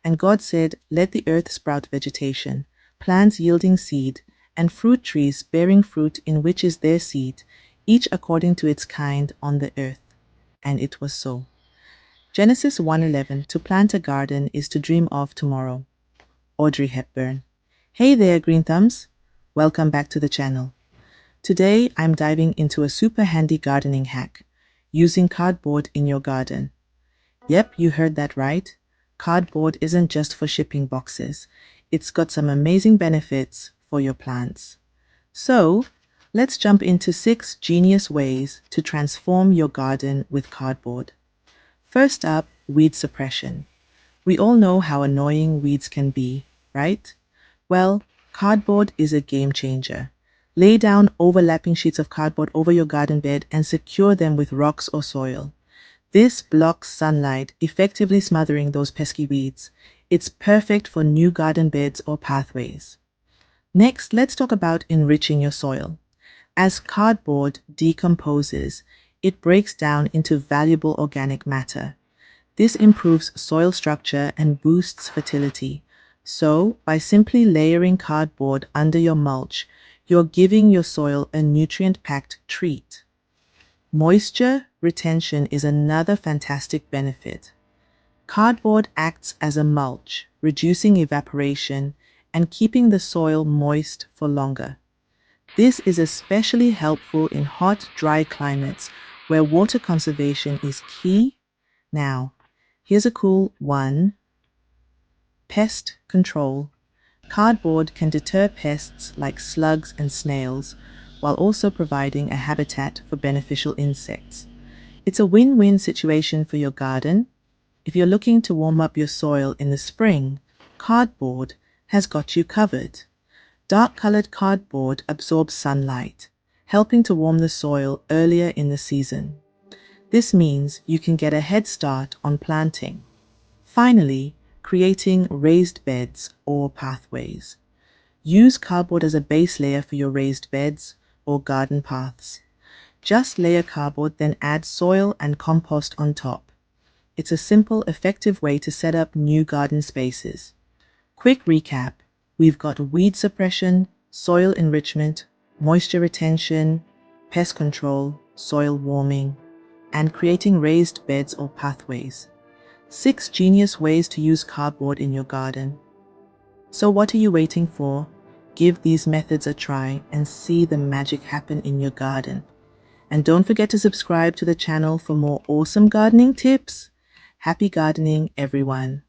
And God said, "Let the earth sprout vegetation, plants yielding seed, and fruit trees bearing fruit in which is their seed, each according to its kind on the earth." And it was so. Genesis 1:11. To plant a garden is to dream of tomorrow. Audrey Hepburn. Hey there, Green Thumbs. Welcome back to the channel. Today, I'm diving into a super handy gardening hack, using cardboard in your garden. Yep, you heard that right. Cardboard isn't just for shipping boxes. It's got some amazing benefits for your plants. So, let's jump into 6 genius ways to transform your garden with cardboard. First up, weed suppression. We all know how annoying weeds can be, right? Well, cardboard is a game changer. Lay down overlapping sheets of cardboard over your garden bed and secure them with rocks or soil. This blocks sunlight, effectively smothering those pesky weeds. It's perfect for new garden beds or pathways. Next, let's talk about enriching your soil. As cardboard decomposes, it breaks down into valuable organic matter. This improves soil structure and boosts fertility. So, by simply layering cardboard under your mulch, you're giving your soil a nutrient-packed treat. Moisture retention is another fantastic benefit. Cardboard acts as a mulch, reducing evaporation and keeping the soil moist for longer. This is especially helpful in hot, dry climates where water conservation is key. Now, here's a cool one. Pest control. Cardboard can deter pests like slugs and snails, while also providing a habitat for beneficial insects. It's a win-win situation for your garden. If you're looking to warm up your soil in the spring, cardboard has got you covered. Dark-colored cardboard absorbs sunlight, helping to warm the soil earlier in the season. This means you can get a head start on planting. Finally, creating raised beds or pathways. Use cardboard as a base layer for your raised beds or garden paths. Just layer cardboard, then add soil and compost on top. It's a simple, effective way to set up new garden spaces. Quick recap. We've got weed suppression, soil enrichment, moisture retention, pest control, soil warming, and creating raised beds or pathways. 6 genius ways to use cardboard in your garden. So what are you waiting for? Give these methods a try and see the magic happen in your garden. And don't forget to subscribe to the channel for more awesome gardening tips. Happy gardening, everyone.